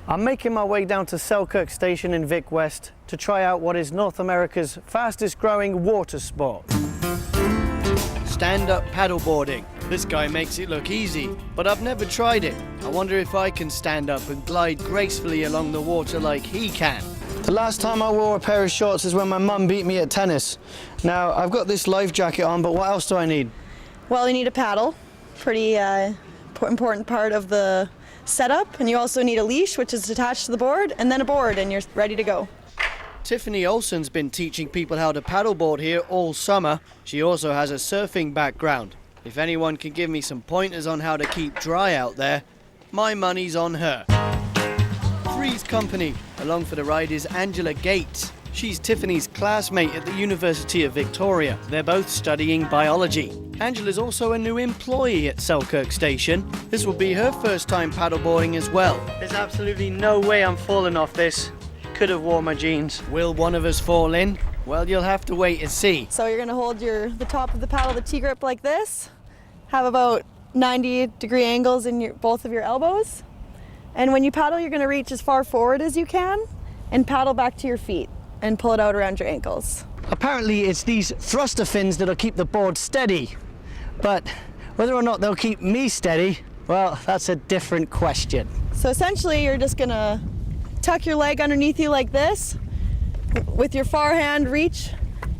I'm making my way down to Selkirk Station in Vic West to try out what is North America's fastest growing water sport. Stand-up paddleboarding. This guy makes it look easy, but I've never tried it. I wonder if I can stand up and glide gracefully along the water like he can. The last time I wore a pair of shorts is when my mum beat me at tennis. Now, I've got this life jacket on, but what else do I need? Well, you need a paddle, pretty important part of the setup, and you also need a leash, which is attached to the board, and then a board, and you're ready to go. Tiffany Olsen's been teaching people how to paddleboard here all summer. She also has a surfing background. If anyone can give me some pointers on how to keep dry out there, my money's on her. Three's Company. Along for the ride is Angela Gates. She's Tiffany's classmate at the University of Victoria. They're both studying biology. Angela's also a new employee at Selkirk Station. This will be her first time paddleboarding as well. There's absolutely no way I'm falling off this. Could have worn my jeans. Will one of us fall in? Well, you'll have to wait and see. So you're gonna hold the top of the paddle, the T-grip like this, have about 90-degree angles in both of your elbows. And when you paddle, you're gonna reach as far forward as you can and paddle back to your feet and pull it out around your ankles. Apparently it's these thruster fins that'll keep the board steady. But whether or not they'll keep me steady, well, that's a different question. So essentially you're just gonna tuck your leg underneath you like this. With your far hand, reach,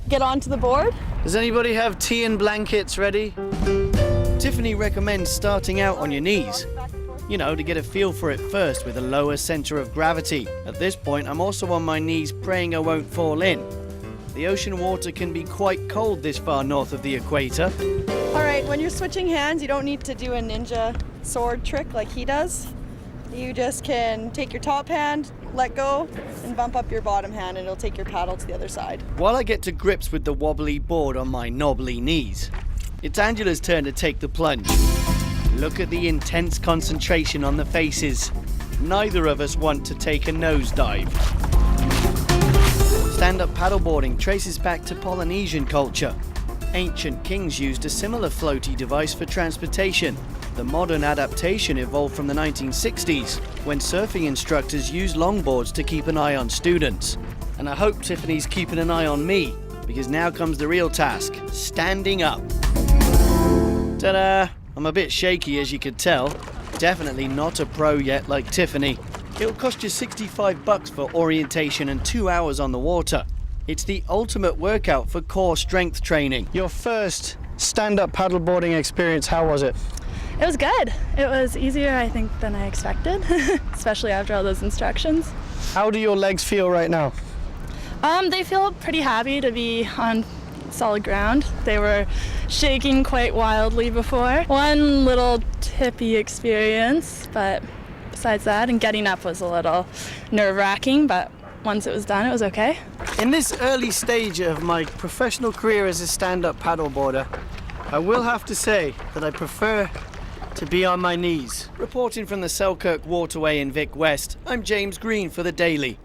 get onto the board. Does anybody have tea and blankets ready? Tiffany recommends starting out on your knees. You know, to get a feel for it first with a lower center of gravity. At this point, I'm also on my knees praying I won't fall in. The ocean water can be quite cold this far north of the equator. All right, when you're switching hands, you don't need to do a ninja sword trick like he does. You just can take your top hand, let go, and bump up your bottom hand, and it'll take your paddle to the other side. While I get to grips with the wobbly board on my knobbly knees, it's Angela's turn to take the plunge. Look at the intense concentration on the faces. Neither of us want to take a nosedive. Stand-up paddleboarding traces back to Polynesian culture. Ancient kings used a similar floaty device for transportation. The modern adaptation evolved from the 1960s, when surfing instructors used longboards to keep an eye on students. And I hope Tiffany's keeping an eye on me, because now comes the real task, standing up. Ta-da! I'm a bit shaky, as you could tell. Definitely not a pro yet like Tiffany. It'll cost you $65 for orientation and 2 hours on the water. It's the ultimate workout for core strength training. Your first stand-up paddleboarding experience, how was it? It was good. It was easier, I think, than I expected, especially after all those instructions. How do your legs feel right now? They feel pretty happy to be on solid ground. They were shaking quite wildly before. One little tippy experience, but besides that, and getting up was a little nerve-wracking, but once it was done, it was okay. In this early stage of my professional career as a stand-up paddleboarder, I will have to say that I prefer to be on my knees. Reporting from the Selkirk Waterway in Vic West, I'm James Green for The Daily.